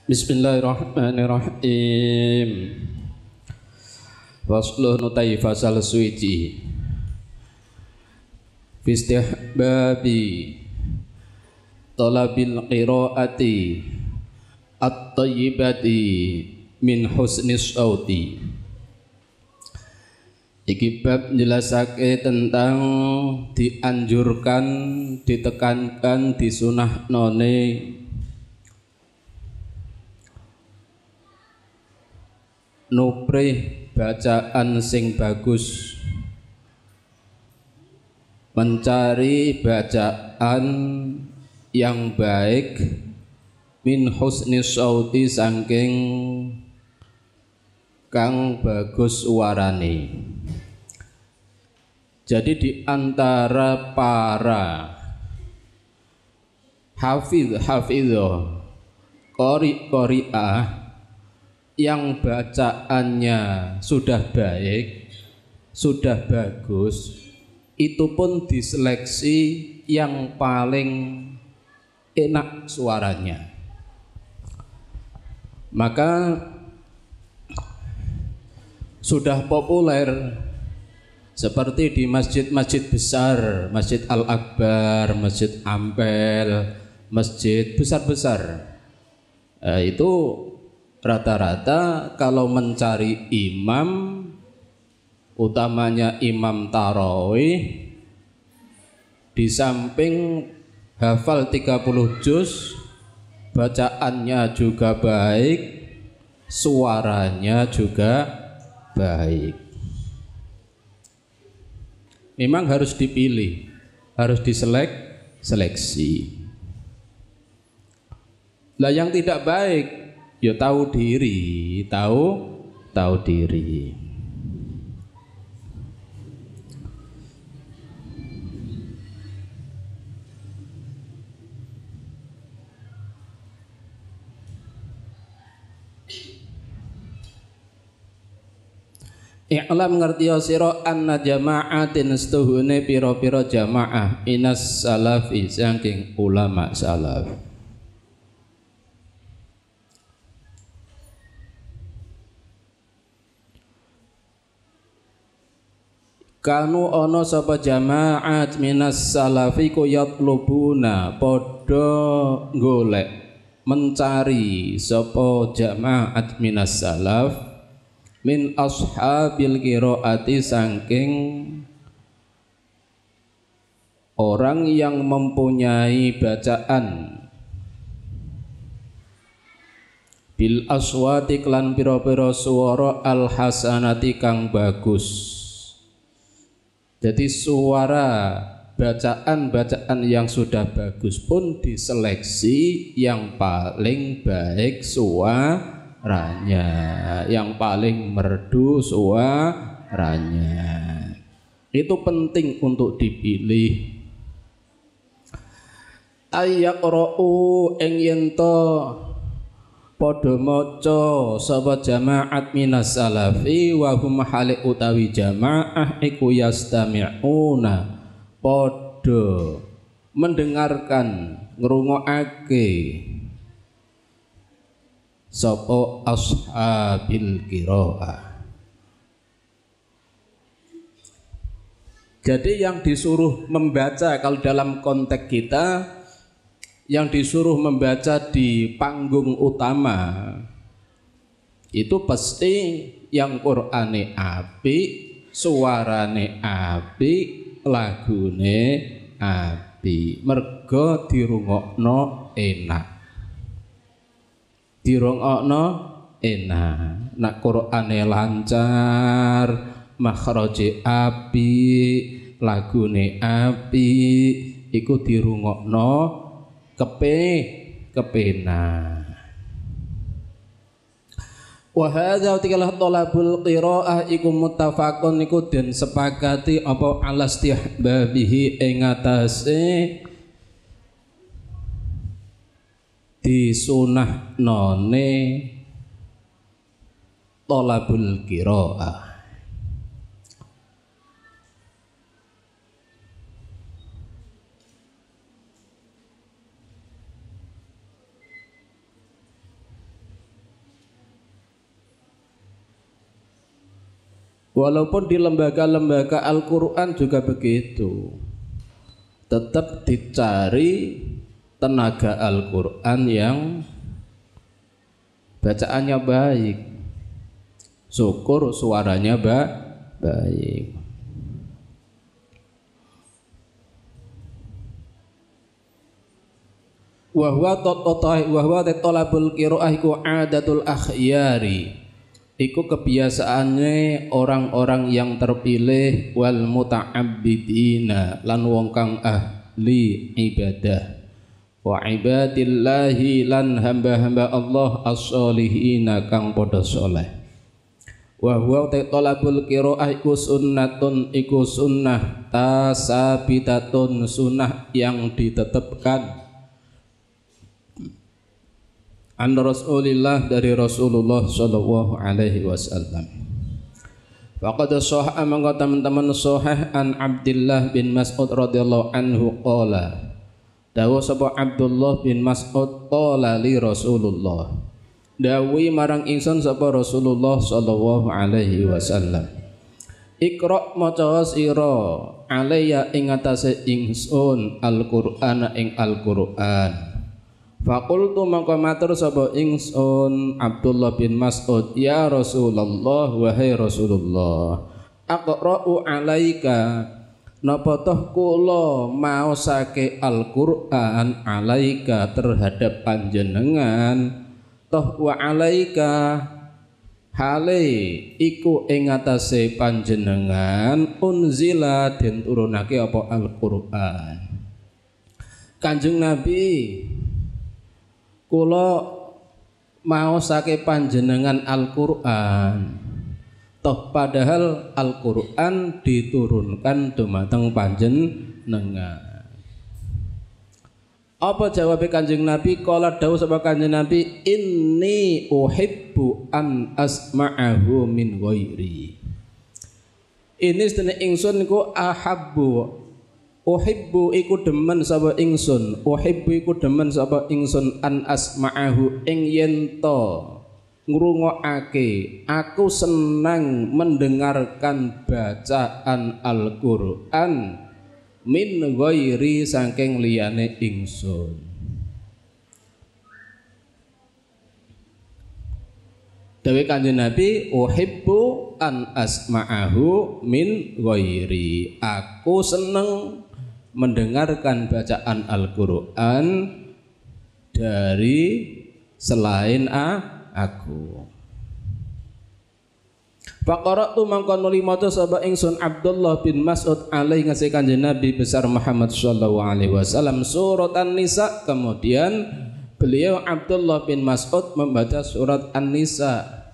Bismillahirrahmanirrahim. Faslun utai fasal suci Fistihbabi talabil qiraati at-tayyibati min husnis sauti. Iki bab jelasake tentang dianjurkan, ditekankan, disunahnone nuprih bacaan sing bagus, mencari bacaan yang baik, min husni sauti saking kang bagus suarane. Jadi di antara para hafidh-hafidhah, qari-qari'ah yang bacaannya sudah baik, sudah bagus, itu pun diseleksi yang paling enak suaranya. Maka sudah populer seperti di masjid-masjid besar, Masjid Al-Akbar, Masjid Ampel, masjid besar-besar, itu rata-rata kalau mencari imam, utamanya imam tarawih, di samping hafal 30 juz, bacaannya juga baik, suaranya juga baik. Memang harus dipilih, harus diseleksi. Lah yang tidak baik, ya tahu diri, tahu diri. I'lam ngerti sira anna jama'atin setuhune pira-pira jamaah inas salafi saking ulama salaf. Kanu ana sapa jama'at minas salafi ku yatlubuna padha golek mencari sapa jama'at minas salaf min ashabil qiraati saking orang yang mempunyai bacaan bil aswati klan pira-pira swara al hasanati kang bagus. Jadi suara bacaan-bacaan yang sudah bagus pun diseleksi yang paling baik suaranya, yang paling merdu suaranya. Itu penting untuk dipilih. Ayyaqra'u ing yen to padha maca sapa jama'at minas salafi wa hum halik utawi jama'ah iku yastami'una padha mendengarkan, ngrungokake sapa ashabil qiraah. Jadi yang disuruh membaca, kalau dalam konteks kita yang disuruh membaca di panggung utama itu pasti yang Qur'ane apik, suarane apik, lagune apik, mergo dirungokno enak. Dirungokno enak, nak Qur'ane lancar, makhraje apik, lagune apik, iku dirungokno kepenak. Wa hadza tikalah talabul qiraah iku muttafaqun iku den sepakati apa alastihbabihi ing atase disunahnone talabul qiraah. Walaupun di lembaga-lembaga Al-Quran juga begitu, tetap dicari tenaga Al-Quran yang bacaannya baik, syukur suaranya baik. Wahwa talabul qiraah iku adatul akhyari, iku kebiasaane orang-orang yang terpilih, wal muta'abbidina lan wong kang ahli ibadah, wa ibadillahi lan hamba-hamba Allah as-solihina kang padha saleh. Wa huwa talabul qiraah iku sunnatun, iku sunnah tasabitatun, sunnah yang ditetapkan an Rasulillah, dari Rasulullah sallallahu alaihi wasallam. Faqad shahha mangko teman-teman sahih an Abdullah bin Mas'ud radhiyallahu anhu qala, dawuh sapa Abdullah bin Mas'ud, qala li Rasulullah, dawuhi marang ingsun sapa Rasulullah sallallahu alaihi wasallam, Iqra maca sira alayya ing atase ingsun Al-Qur'an ing Al-Qur'an. Faqultu mangko matur sapa ingsun Abdullah bin Mas'ud, ya Rasulullah, wahai Rasulullah, aqra'u alaika, napa toh kula maosake Al-Qur'an alaika terhadap panjenengan, toh wa alaika hale iku ing atase panjenengan unzila den turunake apa Al-Qur'an. Kanjeng Nabi, kula maosake panjenengan Al-Qur'an, toh padahal Al-Qur'an diturunkan dumateng panjenengan. Apa jawab Kanjeng Nabi? Qala dawuh sapa Kanjeng Nabi, inni uhibbu an asma'ahu min ghairi. Ini sedene ingsun iku ahabbu, uhibbu iku demen sapa ingsun, uhibbu iku demen sapa ingsun an asma'ahu ing yen to ngrungokake, aku senang mendengarkan bacaan Al-Qur'an min ghairi saking liyane ingsun. Dawe Kanjeng Nabi, uhibbu an asma'ahu min ghairi, aku seneng mendengarkan bacaan Al-Qur'an dari selain aku. Faqara'tu mangko nuli maca sapa ingsun Abdullah bin Mas'ud alaihi ngasih Kanjeng Nabi besar Muhammad sallallahu alaihi wasallam surat An-Nisa. Kemudian beliau Abdullah bin Mas'ud membaca surat An-Nisa.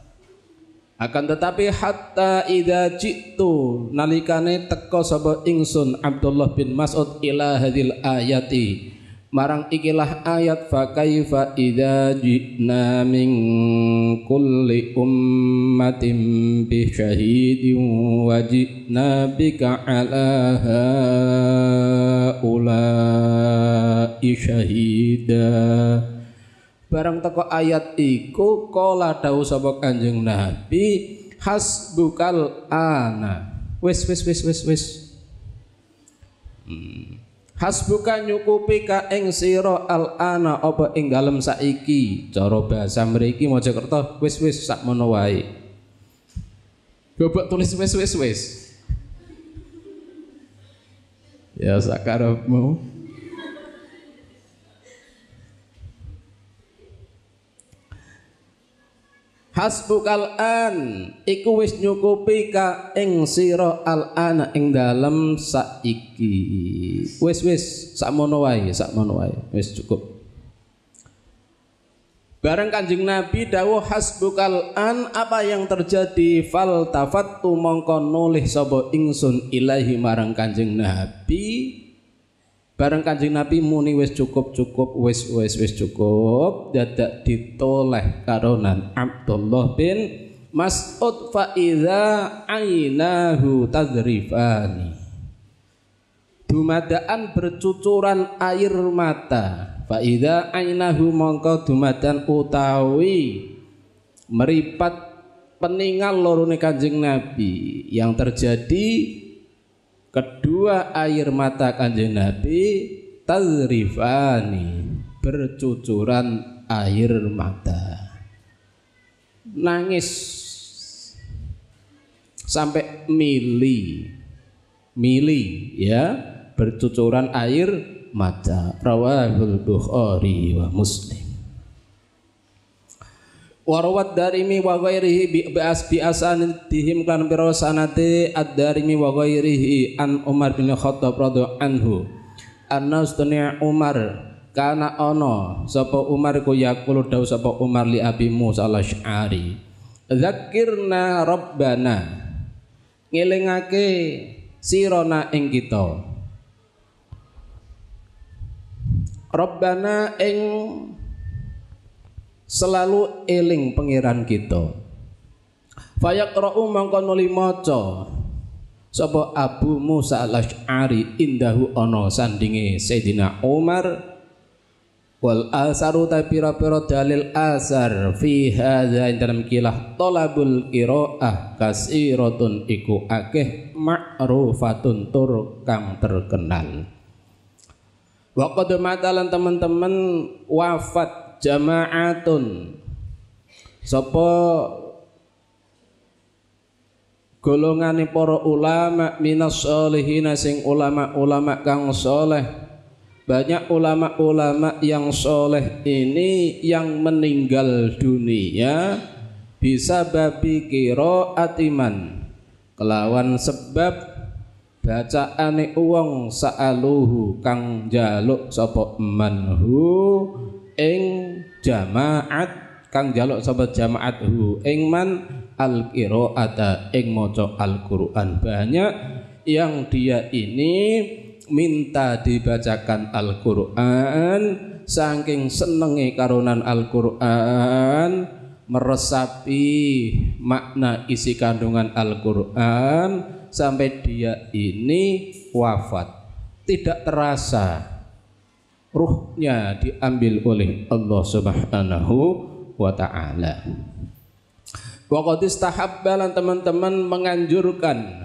Akan tetapi hatta idza jitu, nalikane teka sapa ingsun Abdullah bin Mas'ud ila hadil ayati, marang ikilah ayat, fa kaifa idza ji'na min kulli ummatin bi syahidin wa ji'na bika ala haula'i syahida. Barang teko ayat iku kala dawuh sapa Kanjeng Nabi, hasbukal ana, wis hasbuka nyukupi ka ing sira al ana apa ing dalem saiki. Cara bahasa mriki Mojokerto wis sakmono wae. Bobok tulis wis. Ya sakarepmu. Hasbukal an iku wis nyukupi ka ing sira al ana ing dalem saiki. Wis sakmono wae wis cukup. Bareng Kanjeng Nabi dawuh hasbukal an, apa yang terjadi? Fal tafattu mongko nulih sapa ingsun ilahi marang Kanjeng Nabi. Bareng Kanjeng Nabi muni wis cukup, wis cukup, dadak ditoleh karonan Abdullah bin Mas'ud, fa idza ainahu tadrifani, dumadaan bercucuran air mata. Fa idza ainahu mongko dumadan utawi meripat peninggal lorone Kanjeng Nabi yang terjadi kedua air mata Kanjeng Nabi tazrifani bercucuran air mata, nangis sampai mili ya, bercucuran air mata. Rawahul Bukhari wa Muslim. Warawat Darimi wa ghairihi bi'asanatihim kan biro sanate ad-Darimi wa ghairihi an Umar bin Khattab radhiyallahu anhu anna ustani Umar kana ono sapa Umar ku yaqulu dawu sapa Umar li Abi Musa al-Asy'ari zakirna rabbana ngelingake sirona ing kita rabbana ing selalu eling pangeran kita. Fayaqra'u mangko nuli maca sapa Abu Musa al-Asy'ari indahu ana sandinge Sayyidina Umar wal asaru ta pira-pira dalil asar fi hadza dalam kilah talabul qiraah kasiratun iku akeh ma'rufatun tur kang terkenal. Wa qad matalan teman-teman wafat jama'atun sapa golongane para ulama minas sholihin sing ulama-ulama kang soleh. Banyak ulama-ulama yang soleh ini yang meninggal dunia bisa babi qiraatiman kelawan sebab bacaane wong sa'aluhu kang jaluk sapa manhu ing jamaat kang jaluk sapa jamaathu ing man al-qiraata ing maca Al-Qur'an. Banyak yang dia ini minta dibacakan Al-Qur'an saking senenge karunan Al-Qur'an, meresapi makna isi kandungan Al-Qur'an sampai dia ini wafat. Tidak terasa ruhnya diambil oleh Allah Subhanahu wa ta'ala. Wa qad istahabbalan teman-teman menganjurkan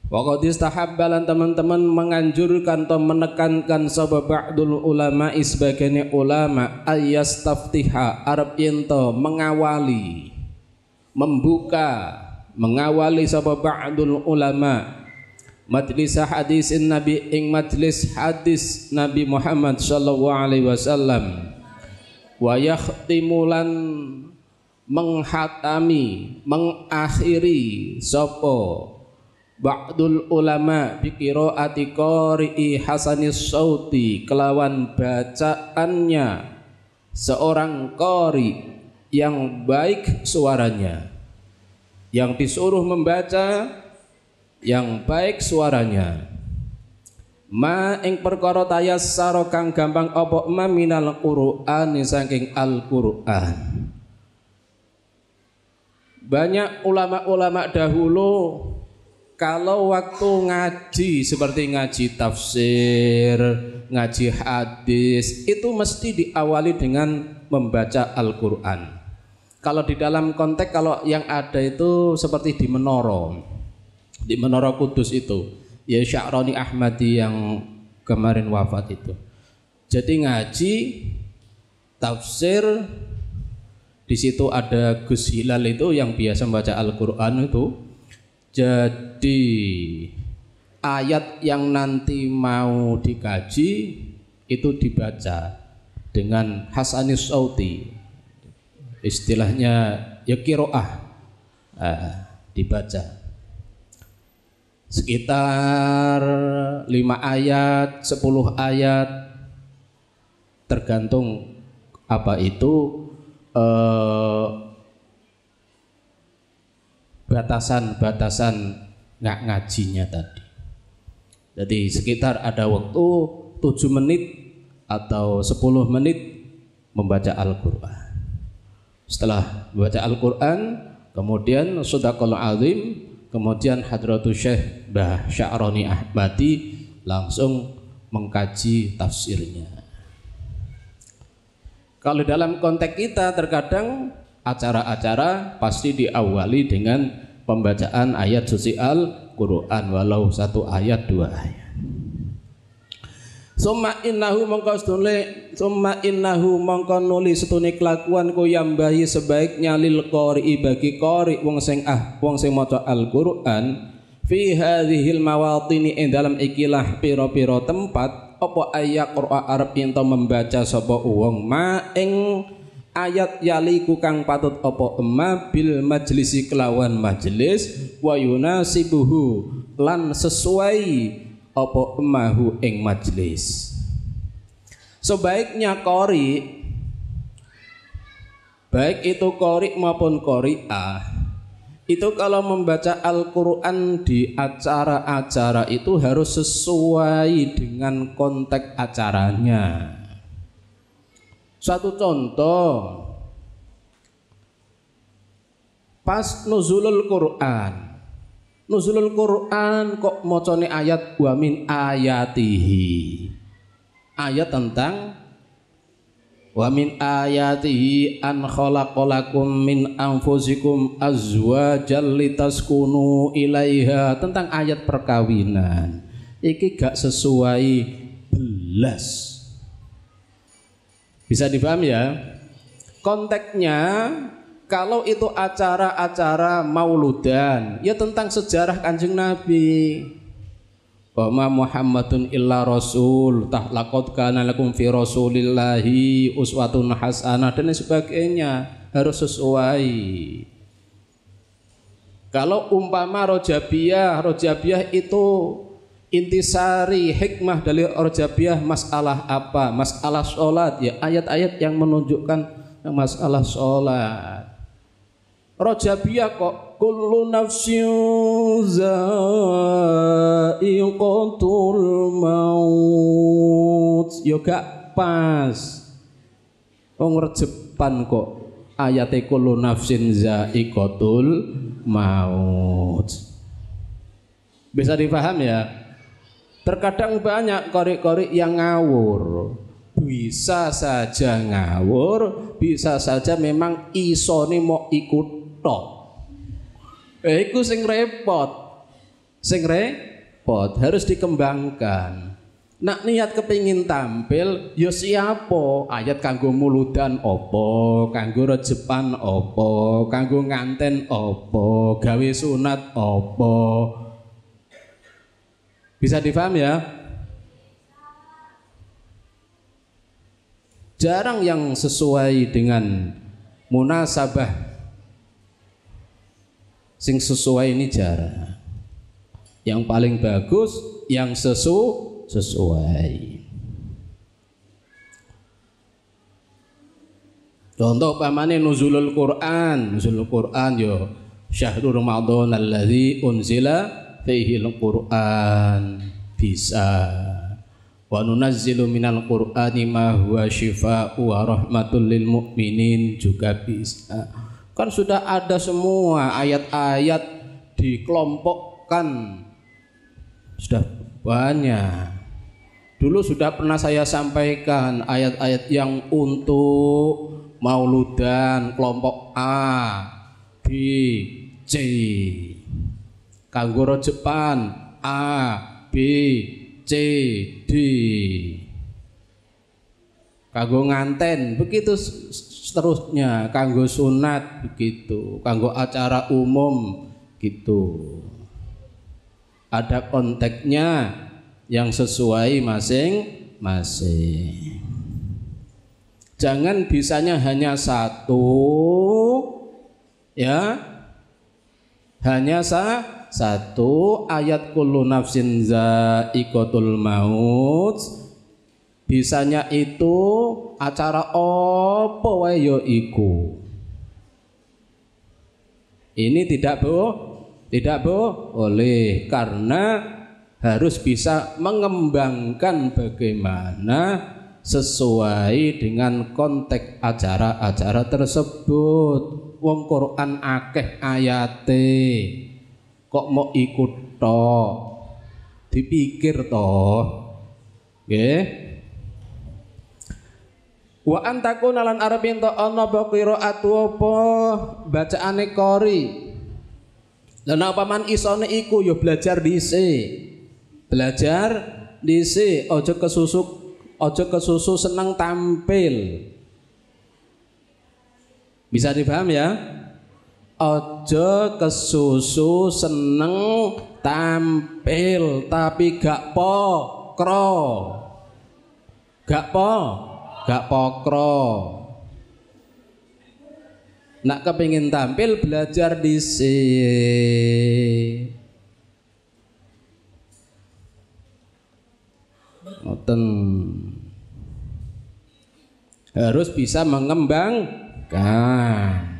teman-teman menganjurkan atau menekankan sabab ba'dul ulama sebagian ulama ayastaftiha arab yento mengawali sabab ba'dul ulama majlis hadisin Nabi ing majlis hadis Nabi Muhammad sallallahu alaihi wasallam wa yakhtimulan mengakhiri sapa ba'dul ulama bi qiraati qari'i hasanis sauti kelawan bacaannya seorang qari yang baik suaranya, yang disuruh membaca yang baik suaranya. Ma ing perkara tayassara kang gampang apa ma minal Qur'an saking Al-Qur'an. Banyak ulama-ulama dahulu kalau waktu ngaji seperti ngaji tafsir, ngaji hadis itu mesti diawali dengan membaca Al-Qur'an. Kalau di dalam konteks kalau yang ada itu seperti di Menara Kudus itu, ya Sya'roni Ahmadi yang kemarin wafat itu. Jadi ngaji tafsir di situ ada Gus Hilal itu yang biasa membaca Al-Qur'an itu. Jadi ayat yang nanti mau dikaji itu dibaca dengan hasanis sauti. Istilahnya ya qiraah dibaca. Sekitar 5 ayat, 10 ayat tergantung apa itu batasan-batasan ngajinya tadi. Jadi sekitar ada waktu 7 menit atau 10 menit membaca Al-Qur'an. Setelah membaca Al-Qur'an, kemudian Shadaqal Azim, kemudian Hadratus Syekh Mbah Sya'roni Ahmadi langsung mengkaji tafsirnya. Kalau dalam konteks kita terkadang acara-acara pasti diawali dengan pembacaan ayat suci Al-Quran, walau satu ayat, dua ayat. Summa innahu mongko nuli setune kelakuan ku yambahi sebaiknya lil qori bagi qori wong sing maca Al-Qur'an fi hadhil mawatini ing dalam ikilah pira-pira tempat apa ayat Qur'an Arab yen membaca sapa wong ma ing ayat yaliku kang patut apa emma bil majlisi kelawan majlis wa yunasibuhu lan sesuai apa emahu ing majlis. Sebaiknya qori, baik itu qori maupun qori'ah, itu kalau membaca Al-Quran di acara-acara itu harus sesuai dengan konteks acaranya. Suatu contoh, pas nuzulul Quran kok mocone ayat wa min ayatihi, ayat tentang wa min ayatihi an khalaqalakum min anfusikum azwajan litaskunu ilaiha, tentang ayat perkawinan. Iki gak sesuai belas. Bisa dipaham ya? Konteksnya kalau itu acara-acara mauludan, ya tentang sejarah Kanjeng Nabi. Wa ma Muhammadun illa rasul, laqad kana lakum fi rasulillahi uswatun hasanah dan sebagainya, harus sesuai. Kalau umpama Rojabiyah itu intisari hikmah dari Rojabiyah masalah apa? Masalah sholat, ya ayat-ayat yang menunjukkan masalah sholat. Rojabiyah kok kullu nafsin za'iqatul maut, yo gak pas. Wong Rejepan kok ayate kullu nafsin za'iqatul maut. Bisa dipaham ya? Terkadang banyak qori-qori yang ngawur. Bisa saja ngawur, bisa saja memang isone mau ikut tok. Iku sing repot, harus dikembangkan. Nak niat kepingin tampil, yo siapa? Ayat kanggo muludan opo, kanggo rejepan opo, kanggo nganten opo, gawe sunat opo. Bisa difaham ya? Jarang yang sesuai dengan munasabah. Sing sesuai ini jarang. Yang paling bagus yang sesuai. Contoh pamane nuzulul Quran yo syahrul Ramadan alladzi unzila fihi al-Quran, bisa. Wa nunazzilu minal Qur'ani ma huwa syifaa'u wa rahmatul lil mu'minin, juga bisa. Kan sudah ada semua ayat-ayat dikelompokkan, sudah banyak. Dulu sudah pernah saya sampaikan ayat-ayat yang untuk mauludan kelompok A, B, C. Kanggo Rejepan A, B, C, D. Kanggo nganten begitu seterusnya, kanggo sunat begitu, kanggo acara umum gitu. Ada konteksnya yang sesuai masing-masing. Jangan bisanya hanya satu, ya. Hanya satu ayat kullu nafsin za'iqatul maut, bisanya itu acara apa wae yo iku. Ini tidak boleh, karena harus bisa mengembangkan bagaimana sesuai dengan konteks acara-acara tersebut. Wong Quran akeh ayate, kok mau ikut tok, dipikir toh, nggih. Wa antakuna lan arep ento ana apa qiraatu apa bacaane qori. Lan apa man isone iku ya belajar dhisik. Belajar dhisik, aja kesusu seneng tampil. Bisa dipaham ya? Aja kesusu seneng tampil tapi gak pokro. Nak kepingin tampil belajar dhisik. Ngoten. Harus bisa mengembangkan.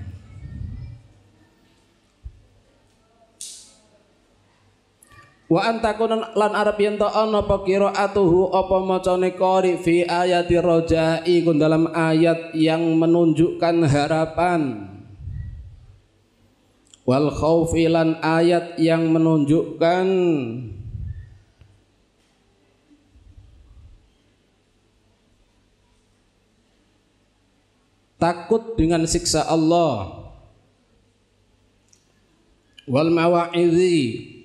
Wa antakun lan arep yen ta ana apa qiraatuhu apa macane qari fi ayati rajai kun dalam ayat yang menunjukkan harapan wal khaufi lan ayat yang menunjukkan takut dengan siksa Allah wal mawa'idhi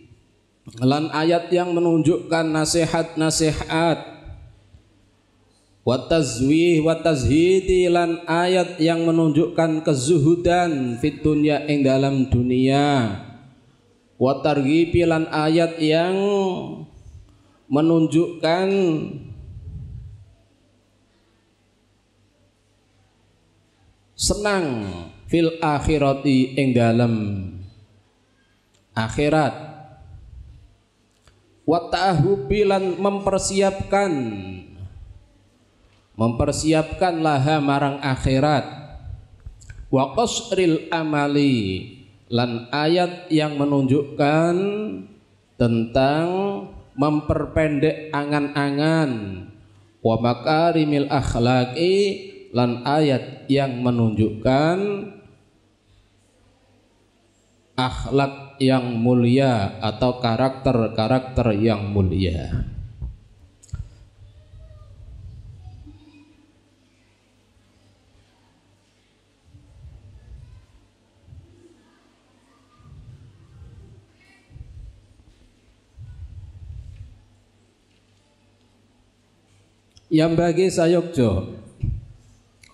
lan ayat yang menunjukkan nasihat-nasihat wa tazwih wa tazhidi lan ayat yang menunjukkan kezuhudan fit dunya ing dalam dunia wa targhibi lan ayat yang menunjukkan senang fil akhirati ing dalam akhirat wa ta'hubilan mempersiapkan laha marang akhirat wa qasril amali lan ayat yang menunjukkan tentang memperpendek angan-angan wa makarimil akhlaqi lan ayat yang menunjukkan akhlak yang mulia atau karakter-karakter yang mulia. Yang bagi sayokjo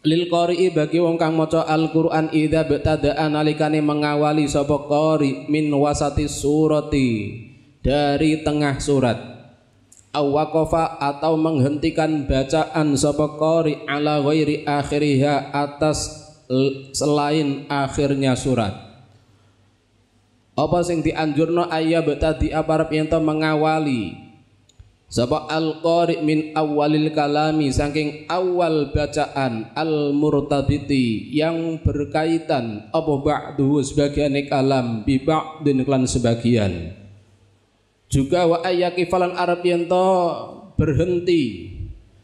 lil qari'i bagi wong kang maca Al-Qur'an idza ba'tada analikane mengawali sapa qari min wasati surati dari tengah surat awaqafa atau menghentikan bacaan sapa qari ala ghairi akhiriha atas selain akhirnya surat apa sing dianjurno ayya ba'tadi aparep yen mengawali sapa al-qari min awalil kalami saking awal bacaan al-murtabiti yang berkaitan apa ba'du sebagian kalam bi ba'din lan sebagian juga wa ayyakifalan arab yen berhenti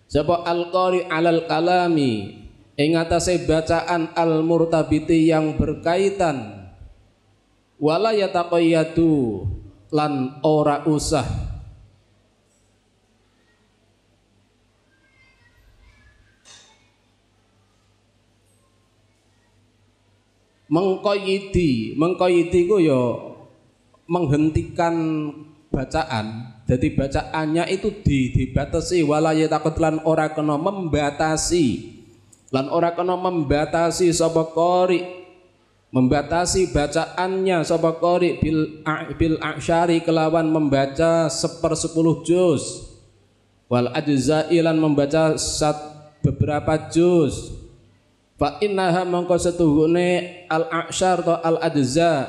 sapa al-qari alal kalami ing atase bacaan al-murtabiti yang berkaitan wala yataqayyadu lan ora usah mengqayyidi ku ya menghentikan bacaan. Jadi bacaannya itu dibatasi walaya takut lan ora kena membatasi. Lan ora kena membatasi sapa qari. Membatasi bacaannya sapa qari bil a'syari kelawan membaca 1/10 juz. Wal ajza'i lan membaca beberapa juz. Fa innaha mangko setuhune al-a'syar atau al-ajza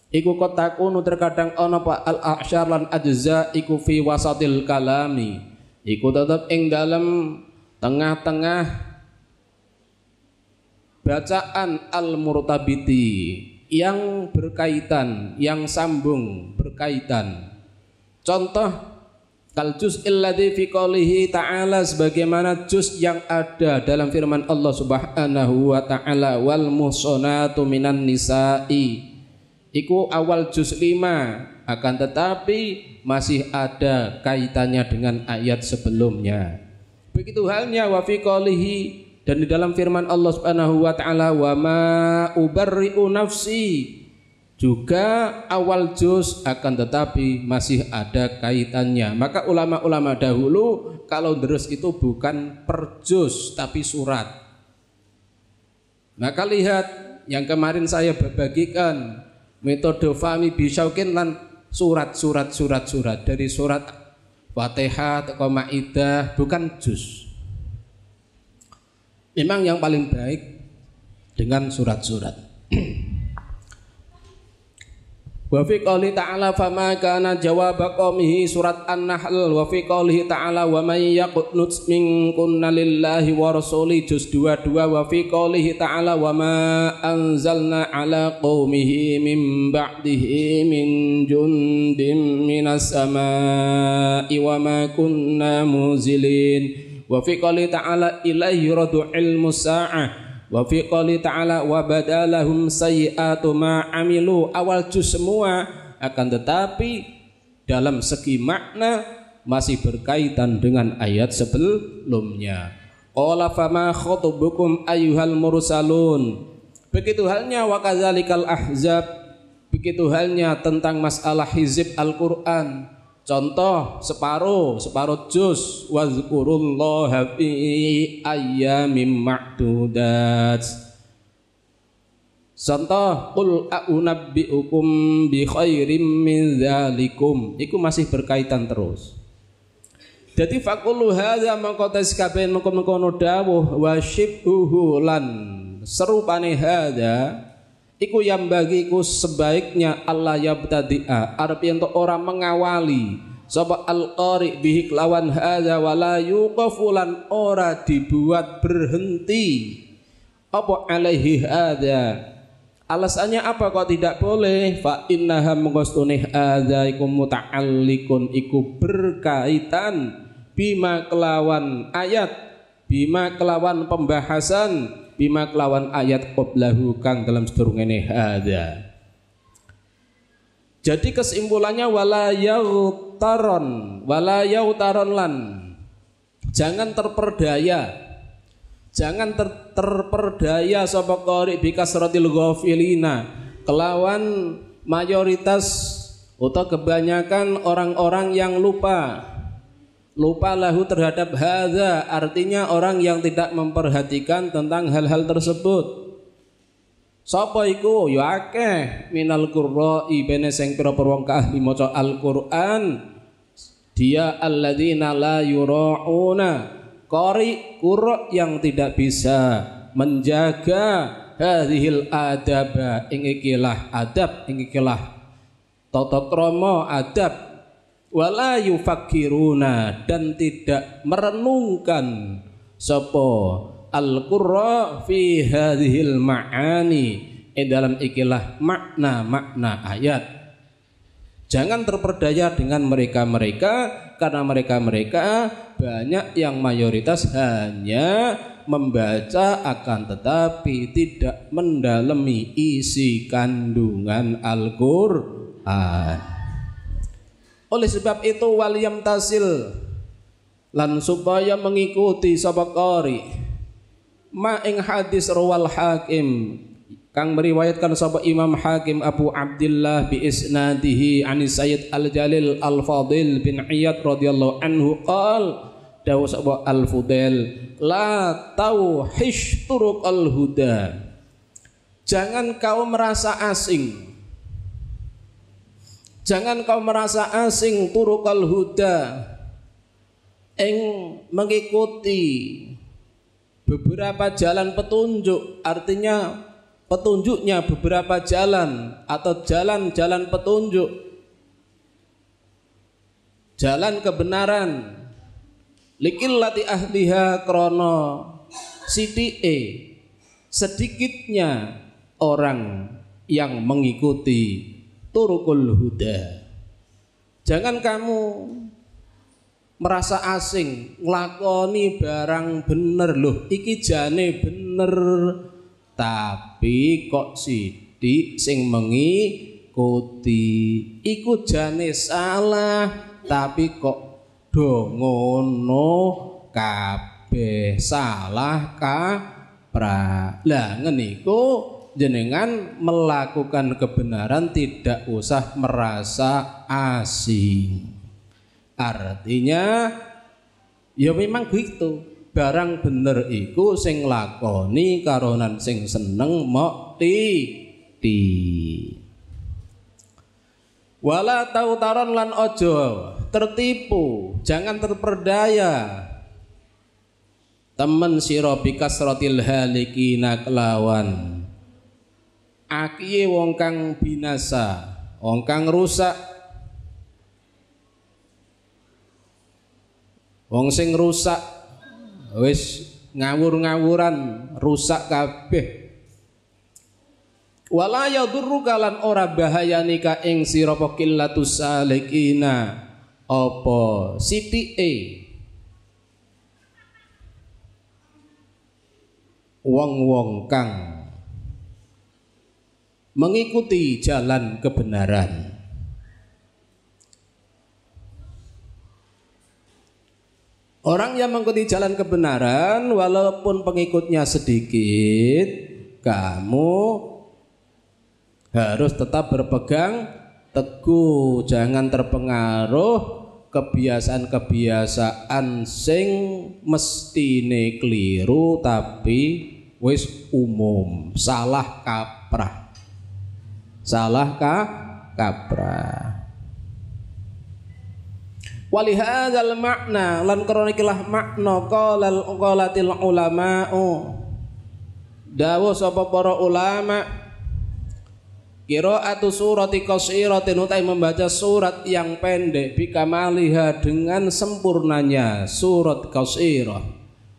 iku kotakunu terkadang ana apa al-a'syar lan ajza iku fi wasatil kalami iku tetep ing dalam tengah-tengah bacaan al-murtabiti yang berkaitan yang sambung berkaitan contoh kal juz'il ladzi fi qoulihi ta'ala sebagaimana juz yang ada dalam firman Allah Subhanahu wa taala wal muhsanatu minan nisa'i iku awal juz 5 akan tetapi masih ada kaitannya dengan ayat sebelumnya begitu halnya wa fi qoulihi Dan di dalam firman Allah Subhanahu wa taala, wa ma ubarri'u nafsi, juga awal juz akan tetapi masih ada kaitannya. Maka ulama-ulama dahulu kalau deres itu bukan per juz tapi surat. Maka lihat yang kemarin saya bagikan metode Fahmi Bisyaukin lan surat dari surat Fatihah atau Maidah, bukan juz. Memang yang paling baik dengan surat-surat. Wa fi qouli ta'ala fama kana jawab qaumihi, surat An-Nahl. Wa fi qouli ta'ala wa may yaqnut minkunna lillahi wa rasuli, juz 22. Wa fi qouli ta'ala wa ma anzalna ala qaumihi min ba'dihi min jundin minas samai wa ma kunna muzilin. Wa fi qouli ta'ala ilaihi radu ilmu sa'ah. Wa fi qouli ta'ala wa badalahum sayyi'atu ma amilu. Awal juz semua, akan tetapi dalam segi makna masih berkaitan dengan ayat sebelumnya. Qala fama khatubukum ayyuhal mursalun. Begitu halnya wa kadzalikal ahzab, begitu halnya tentang masalah hizib Al-Qur'an. Contoh separuh juz, wazkurullaha fi ayyamin ma'dudat. Contoh qul a'unabbi'ukum bi khairim min dzalikum, iku masih berkaitan terus. Jadi faqulu hadza maqatas kabeh mengkono dawuh wa syibhuhu lan serupane hadza iku yang bagiku sebaiknya Allah yabtadi'a, arep yen orang mengawali sapa al-qari bihi kelawan hadza wala yuqafulan, ora dibuat berhenti apa alaihi hadza. Alasannya apa kok tidak boleh? Fa innaha mengostune hadza iku muta'alliqun, iku berkaitan bima kelawan ayat, bima kelawan pembahasan, bima kelawan ayat qablahu kang dalam sedurungene hadza. Jadi kesimpulannya wala yautaron lan jangan terperdaya, jangan terperdaya sapa qari bi kasratil ghafilina kelawan mayoritas atau kebanyakan orang-orang yang lupa lahu terhadap hadza, artinya orang yang tidak memperhatikan tentang hal-hal tersebut. Sapa iku? Ya akeh minal qurra'i, bene sing pira-pira wong ahli maca Al-Qur'an, dia alladzina la yura'una, qari qurra yang tidak bisa menjaga hadhil adaba, ing ikilah adab, ing ikilah tata krama adab, wala yufakkiruna dan tidak merenungkan sapa al-qurra fi hadhil ma'ani, dalam ikilah makna-makna ayat. Jangan terperdaya dengan mereka-mereka, karena mereka-mereka banyak yang mayoritas hanya membaca akan tetapi tidak mendalami isi kandungan Al-Qur'an. Oleh sebab itu waliyam tasil lan supaya mengikuti sapa qari ma ing hadis rawal Hakim kang meriwayatkan sapa Imam Hakim Abu Abdillah bi isnadihi ani Sayyid Al-Jalil Al-Fadil bin Iyad radhiyallahu anhu qal dawu sapa Al-Fudail la tauhish turuqal huda, jangan kau merasa asing, jangan kau merasa asing turuqal huda, ing mengikuti beberapa jalan petunjuk, artinya petunjuknya beberapa jalan atau jalan-jalan petunjuk, jalan kebenaran, likillati ahliha krono sedikitnya orang yang mengikuti turukul huda. Jangan kamu merasa asing nglakoni barang bener, loh iki jane bener tapi kok sithik sing mengikuti iku jane salah tapi kok do ngono kabeh. kabeh salah kaprah. Lah ngeniku jenengan melakukan kebenaran tidak usah merasa asing. Artinya ya memang gitu. Barang bener iku sing lakoni karonan sing seneng mok ti. Wala tautaron lan ojo tertipu, jangan terperdaya. Temen sira bikasratil halikina kelawan akiye wong kang binasa, wong kang rusak, wong sing rusak wis ngawur-ngawuran, rusak kabeh. Wala yadurru kalan ora bahayani ka ing sira qillatus salikina apa sithike wong-wong kang mengikuti jalan kebenaran. Orang yang mengikuti jalan kebenaran walaupun pengikutnya sedikit, kamu harus tetap berpegang teguh, jangan terpengaruh kebiasaan-kebiasaan sing mestine keliru tapi wis umum, salah kaprah. Salah kaprah. Walihadzal makna lan krana ikilah makna qalatil ulama'u dawuh sapa para ulama qiraatu surati qasiratin utai membaca surat yang pendek bikamaliha dengan sempurnanya surat qasirah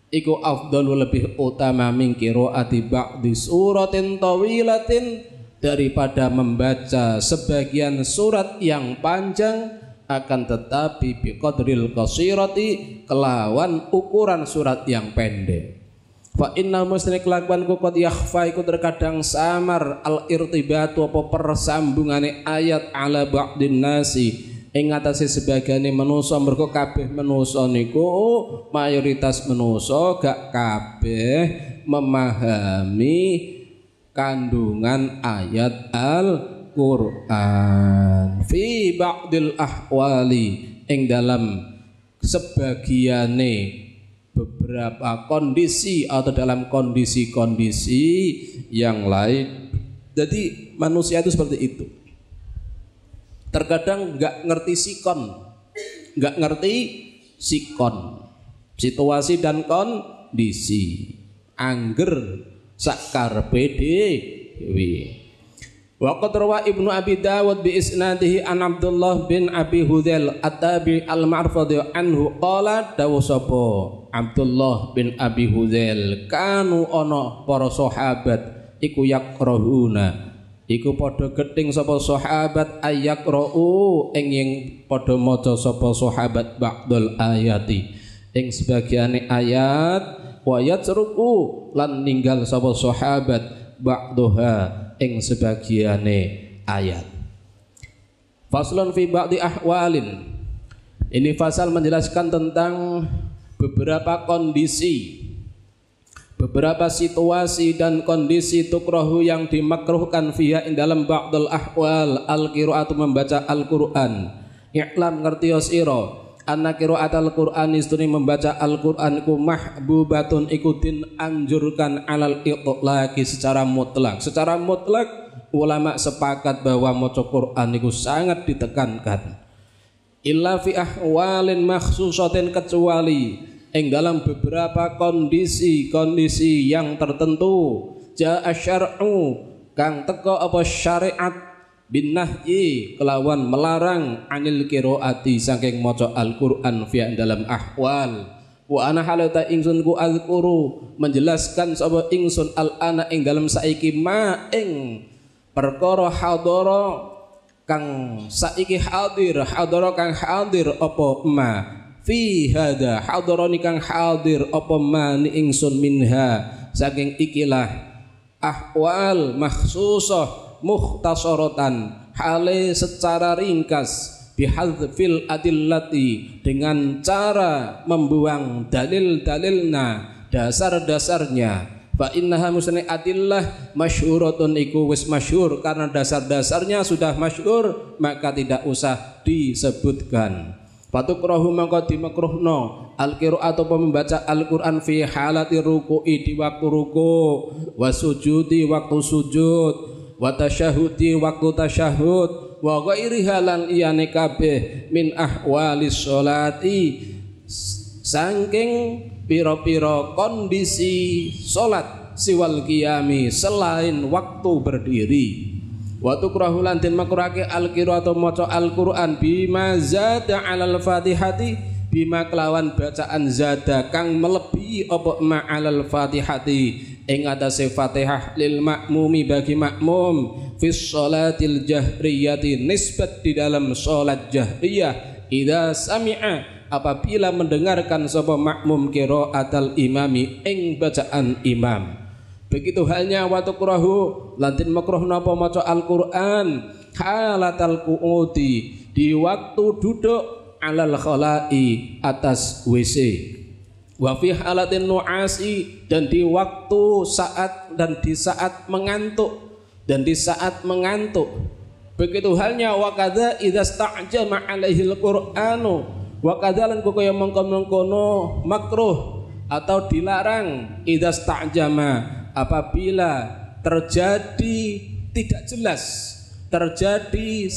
iku afdalu lebih utama min qiraati ba'di suratin tawilatin daripada membaca sebagian surat yang panjang, akan tetapi biqadril qasirati kelawan ukuran surat yang pendek. Fa innal muslim kelakuan qad yakhfa iku terkadang samar al irtibatu apa persambungane ayat ala ba'din nasi ing atase sebagiane manusa mergo kabeh manusa niku mayoritas manusa gak kabeh memahami kandungan ayat Al-Qur'an fi ba'dil ahwali ing dalam sebagiane beberapa kondisi atau dalam kondisi-kondisi yang lain. Jadi manusia itu seperti itu. Terkadang nggak ngerti sikon, situasi dan kondisi. Angger sakarepe dhewe. Wa qad rawa Ibnu Abi Dawud bi isnadihi an Abdullah bin Abi Hudzail at-Tabi al-Ma'rufadhi anhu qala dawu sapa Abdullah bin Abi Hudzail kanu ana para sahabat iku yakrahuna iku padha gething sapa sahabat ayakrau ing padha maca sapa sahabat ba'dul ayati ing sebagiane ayat wa yatsruku lan ninggal sapa sahabat ba'daha ing sebagiane ayat. Faslun fi ba'di ahwalin. Ini fasal menjelaskan tentang beberapa kondisi, beberapa situasi dan kondisi tukrahu yang dimakruhkan fiha ing dalam ba'dul ahwal al-qiraatu membaca Al-Qur'an. I'lam ngerti sira anna qiraatul Qur'an istune membaca Al-Qur'an iku mahbubatun ikutin anjurkan alal itlaqi secara mutlak. Secara mutlak ulama sepakat bahwa maca Qur'an itu sangat ditekankan. Illa fi ahwalin makhsusatin kecuali ing dalam beberapa kondisi-kondisi yang tertentu jaa syar'u kang teka apa syariat bin nahyi kelawan melarang anil qiraati saking maca Al-Qur'an fi dalam ahwal wa ana halata ingsun ku azkuru menjelaskan sapa ingsun al-ana ing dalam saiki ma ing perkara hadara kang saiki hadara kang hadir apa ma fi hada hadarani kang hadir apa ma ni ingsun minha saking ikilah ahwal makhsusah mukhtasaratan hale secara ringkas bihadzfil adillati, dengan cara membuang dalil-dalilna, dasar-dasarnya. Fa innaha musani adillah masyhuratun iku wis masyhur, karena dasar-dasarnya sudah masyhur maka tidak usah disebutkan. Fatukrahu mangko dimakruhno al-qiraatu membaca Al-Qur'an fi halati ruku'i di waktu ruku, wasujudi waktu sujud, wa tasyahudi waktu tasyahud, wa ghairiha lan iyane kabeh min ahwalis sholati saking piro-piro kondisi solat siwal qiyami selain waktu berdiri. Wa tukrahu lan den makruhake al-qiraatu maca Al-Qur'an bima zada 'alal Fatihati, bima kelawan bacaan zada kang melebihi apa ma 'alal Fatihati ing atase Fatihah lil makmumi bagi makmum fis sholatil jahriyati nisbat di dalam salat jahriyah idza sami'a apabila mendengarkan sapa makmum qiraatal imami ing bacaan imam. Begitu halnya wa tukrahu lantin makruh napa maca Al-Qur'an halatal qu'udi di waktu duduk alal khalai atas WC, wa fi halatin nu'asi dan di waktu saat dan di saat mengantuk begitu halnya wa kadza idza sta'jama alaihil qur'anu wa kadzalan kaya mengkono makruh atau dilarang idza sta'jama apabila terjadi tidak jelas, terjadi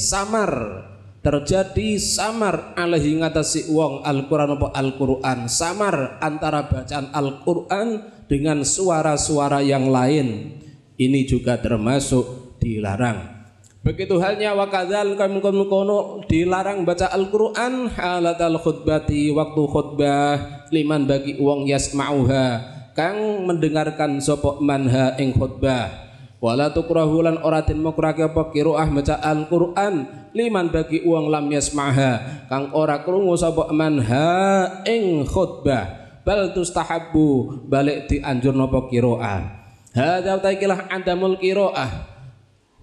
samar alaihi ngatasi wong Al-Qur'an apa Al-Qur'an, samar antara bacaan Al-Qur'an dengan suara-suara yang lain, ini juga termasuk dilarang. Begitu halnya wa kadzal kono dilarang baca Al-Qur'an halatal khutbati waktu khutbah liman bagi wong yasma'uha kang mendengarkan sapa manha ing khutbah. Wala tukrahu lan ora den makrake apa qiraah maca Al-Qur'an liman bagi wong lam yasma'ha kang ora krungu sapa manha ing khutbah. Bal tustahabbu balik dianjur napa qiraah. Hadza taikilah andamul qiraah.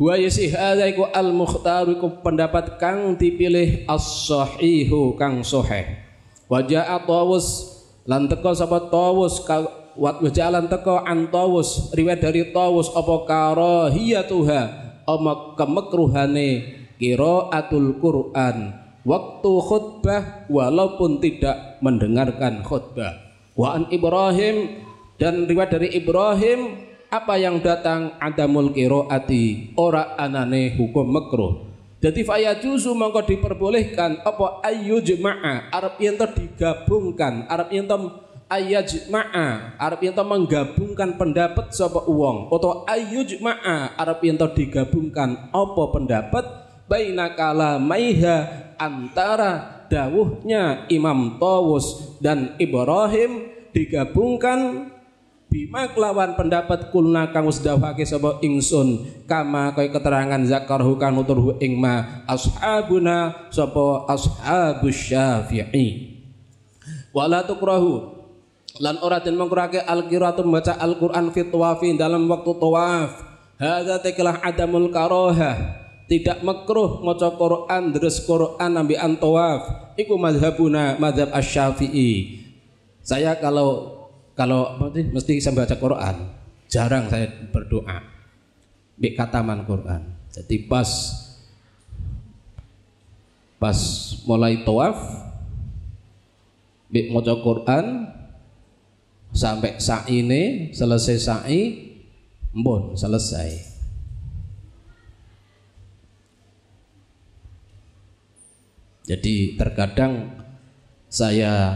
Wa yasih hadza iku al-mukhtar iku pendapat kang dipilih as-sahihu kang sahih. Wa ja'a Tawus lan teka sapa Tawus wat jalan teko antawus riwayat dari Tawus apa karahiyatuha ama kemakruhane qiraatul Qur'an waktu khutbah walaupun tidak mendengarkan khutbah. Wa an Ibrahim dan riwayat dari Ibrahim apa yang datang adamul qiraati ora anane hukum makruh. Jadi fayajuzu mongko diperbolehkan apa ayyujma'a arab yen digabungkan arab yen ayajma'a arab yen menggabungkan pendapat sapa wong atau ayyujma'a arab yen digabungkan apa pendapat baina kalamaiha antara dawuhnya Imam Tawus dan Ibrahim digabungkan bima kelawan pendapat kulna kang wis dawuhake sapa ingsun kama kaya keterangan zakarhu kang nuturhu ing ma ashabuna sapa ashabus Syafi'i. Wala tukrahu lan ora den mangkurake al-qiraatu membaca Al-Qur'an fi tawafi dalam waktu tawaf. Hadza takilah adamul karahah, tidak makruh maca Qur'an deres Qur'an ambian tawaf. Iku mazhabuna mazhab Asy-Syafi'i. Saya kalau mesti saya baca Qur'an, jarang saya berdoa di kataman Qur'an. Jadi pas mulai tawaf bi maca Qur'an sampai sa'i ini selesai sa'i mbon selesai. Jadi terkadang saya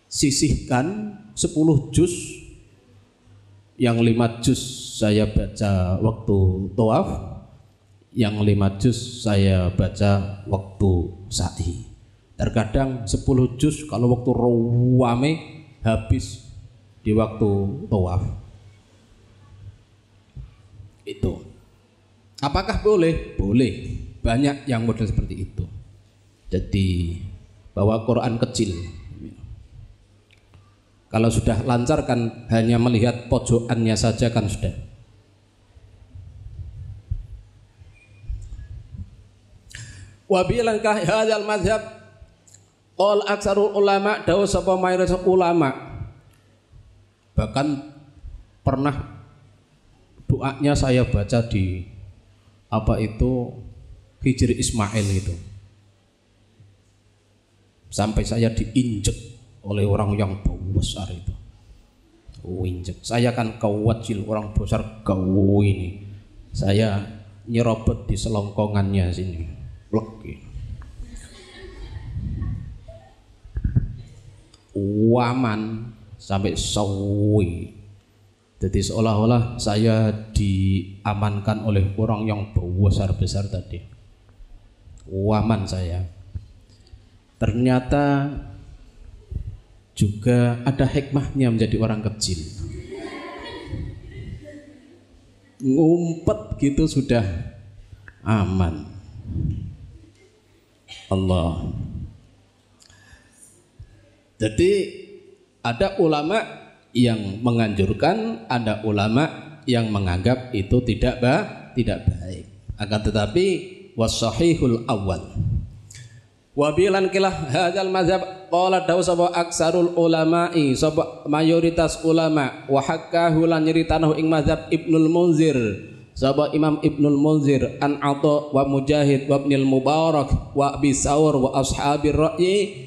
sisihkan 10 juz, yang 5 juz saya baca waktu tawaf, yang 5 juz saya baca waktu sa'i. Terkadang 10 juz kalau waktu ruwame habis di waktu tawaf. Itu apakah boleh? Boleh, banyak yang model seperti itu. Jadi bawa Quran kecil, kalau sudah lancar kan hanya melihat pojokannya saja kan sudah. Wa bilan ka hadzal mazhab qol aksarul ulama dawu sapa mayoritas ulama. Bahkan pernah doanya saya baca di Hijri Ismail itu. Sampai saya diinjek oleh orang yang besar itu. Injek. Saya kan kawacil, orang besar kau ini. Saya nyerobot di selongkongannya sini. Plek. Waman sampai sawi. Jadi seolah-olah saya diamankan oleh orang yang besar-besar tadi. Waman saya. Ternyata juga ada hikmahnya menjadi orang kecil. Ngumpet gitu sudah aman. Allah. Jadi ada ulama yang menganjurkan, ada ulama yang menganggap itu tidak baik. Akan tetapi wasahihul awal. Wa bilan kilah hadzal mazhab qala dawu sapa aksarul ulama'i sapa mayoritas ulama wa hakkahu lan nyeritanahu ing mazhab Ibnul Munzir sapa Imam Ibnul Munzir an Atha wa Mujahid wa Ibnul Mubarak wa Abi Saur wa ashabir ra'yi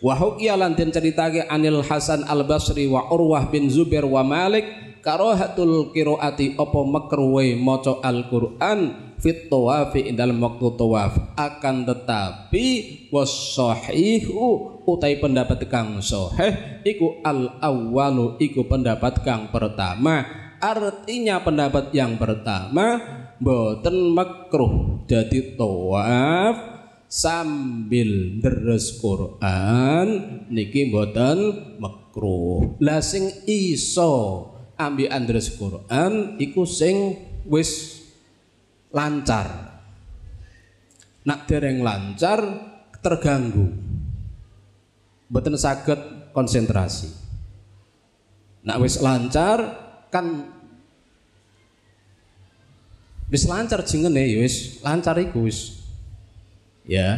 wa hukiya lan den ceritake Anil Hasan Al Basri wa Urwah bin Zubair wa Malik karahatul qiraati apa makruhe maca Al-Qur'an fit tawafi dalam waktu tawaf. Akan tetapi wasahihu utai pendapat kang sahih iku al awwalu iku pendapat kang pertama. Artinya pendapat yang pertama boten makruh jadi tawaf sambil deres Quran niki boten makruh. Lah sing iso ambikan deres Quran iku sing wis lancar. Nak dereng lancar terganggu. Mboten saged konsentrasi. Nak wis lancar kan wis lancar jengene ya wis lancar iku wis. Ya.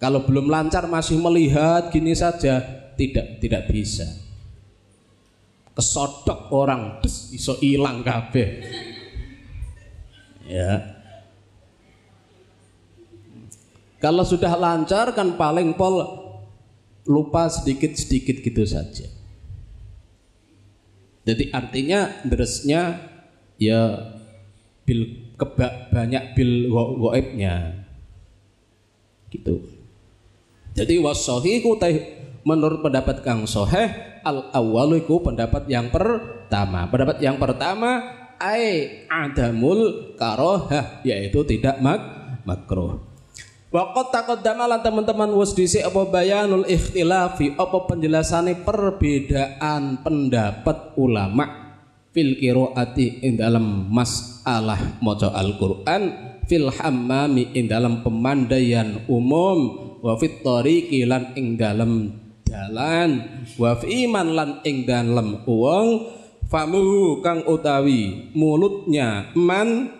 Kalau belum lancar masih melihat gini saja tidak bisa. Kesodok orang iso ilang kabeh. Ya. Kalau sudah lancar kan paling pol lupa sedikit-sedikit gitu saja. Jadi artinya dresnya ya banyak bil ghaibnya. Gitu. Jadi wasahihu menurut pendapat kang sahih al awwalu iku pendapat yang pertama. Pendapat yang pertama adamul karohah yaitu tidak makruh. Waqat taqaddama lan teman-teman wis dhisik apa bayanul ikhtilafi apa penjelasane perbedaan pendapat ulama fil qiraati ing dalam masalah maca Al-Qur'an fil hammami ing dalam pemandaian umum wa fit tariqi lan ing dalam dalan wa fi man lan ing dalam wong famuhu kang utawi mulutnya man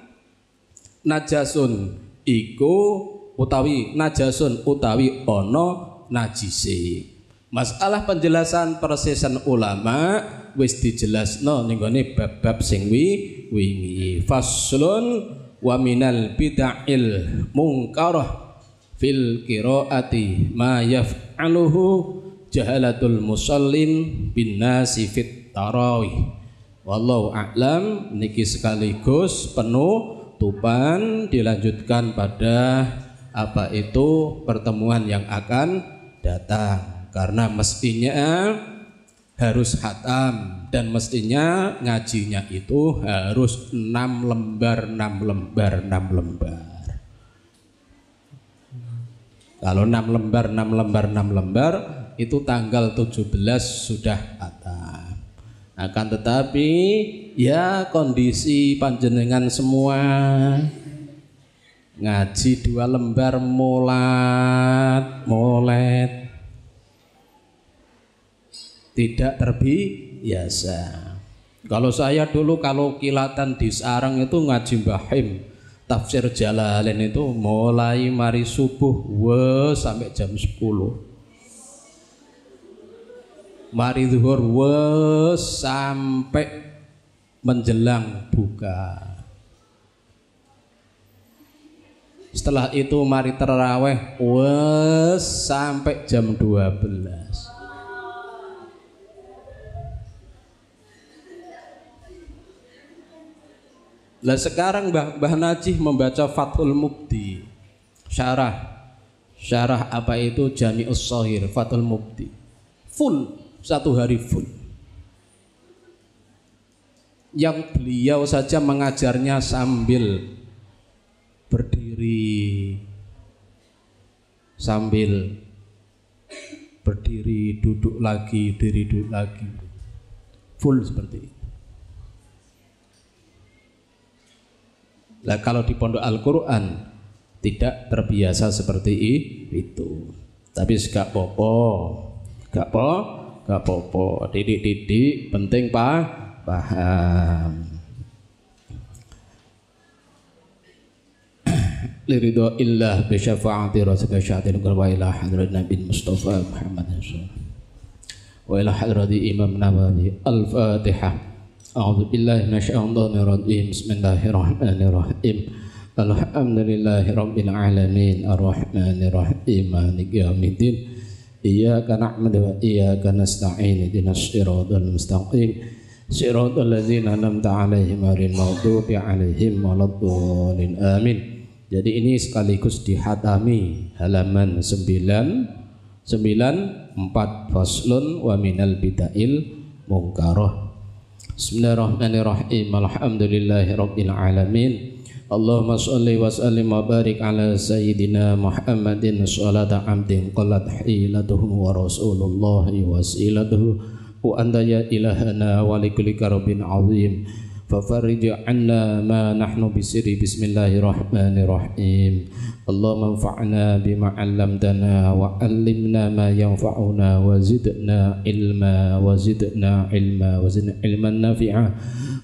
najasun iku utawi najasun utawi ono najise. Masalah penjelasan persisan ulama wis dijelasno ning gone bab-bab sing wingi. Faslun wa minal bid'il munkarah fil qiraati ma yaf'aluhu jahalatul musallin bin nasi fit tarawih. Wallahu a'lam. Niki sekaligus penutupan dilanjutkan pada pertemuan yang akan datang, karena mestinya harus khatam dan mestinya ngajinya itu harus 6 lembar. Kalau 6 lembar itu tanggal 17 sudah khatam. Akan tetapi ya kondisi panjenengan semua ngaji 2 lembar molet tidak terbiasa. Kalau saya dulu kalau kilatan di sarang itu ngaji Mbah Him tafsir Jalalain itu mulai mari subuh sampai jam 10. Mari zuhur sampai menjelang buka. Setelah itu mari tarawih sampai jam 12. Lah sekarang Mbah Najih membaca Fathul Mubdi, syarah apa itu Jami'us Shahir Fathul Mubdi, full, 1 hari full. Yang beliau saja mengajarnya sambil berdiri, duduk lagi, duduk lagi, full seperti itu. Lah kalau di pondok Al-Quran tidak terbiasa seperti itu. Tapi gak popo, didik penting paham. Liridho illah bisyafaati rasulika syaatin wa ila hadrat Nabi Mustafa Muhammad wa ila hadrati Imam Nawawi. Al-Fatihah. A'udzu billahi minasyaitonir rajim. Bismillahirrahmanirrahim. Alhamdulillahirabbil alamin arrahmanir rahim maliki yaumiddin. Iyyaka na'budu wa iyyaka nasta'in ihdinas siratal mustaqim siratal ladzina an'amta 'alaihim ghairil maghdubi 'alaihim waladdallin. Amin. Jadi ini sekaligus dihatami halaman 94 faslun wa minal bid'il munkarah. Bismillahirrahmanirrahim. Alhamdulillahirabbil alamin. Allahumma shalli wa sallim wa barik ala sayyidina Muhammadin sholata amdin qalat hilatuhu wa rasulullahi wasilatuhu wa anta ya ilahana wa likulli karabin azim fafarrij anna ma nahnu bisiri. Bismillahirrahmanirrahim. Allahumma anfa'na bima 'allamtana wa 'allimna ma yanfa'una wa zidna ilma wa zidna ilman nafi'a.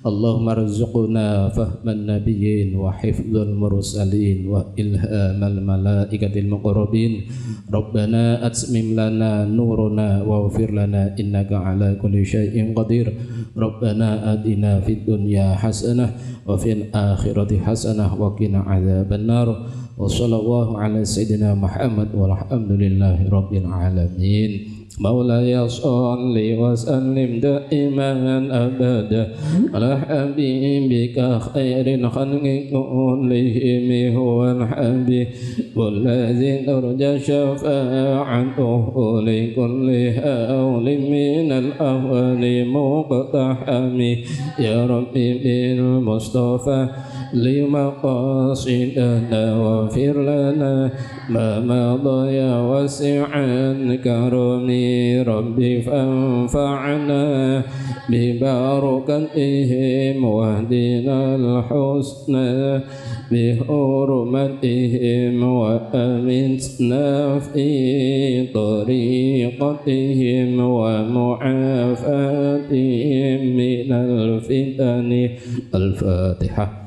Allahumma arzuqna fahman nabiyyin wa hifdzal mursalin wa ilhamal malaikatil muqarrabin. Rabbana atmim lana nurana waghfir lana innaka ala kulli syai'in qadir. Rabbana atina fid dunya hasanah wa fil akhirati hasanah wa qina adzabannar. Wa sallallahu ala sayyidina Muhammad walhamdulillahi rabbil alamin. Maulaya sholli wa sallim daiman abada ala habibika khairil khalqi kullihim huwal habibul ladzi turja syafa'atuhu li kulli hawlin minal ahwali muqtahami. Ya Rabbi bil Mustafa lima qasidana wa fir lana ma madaya wasi'an karami. Rabbi fanfa'na bi barakatihim wahdinal husna bi hurmatihim wa amitna fi tariqatihim wa mu'afatihim minal fitani. Al-Fatihah.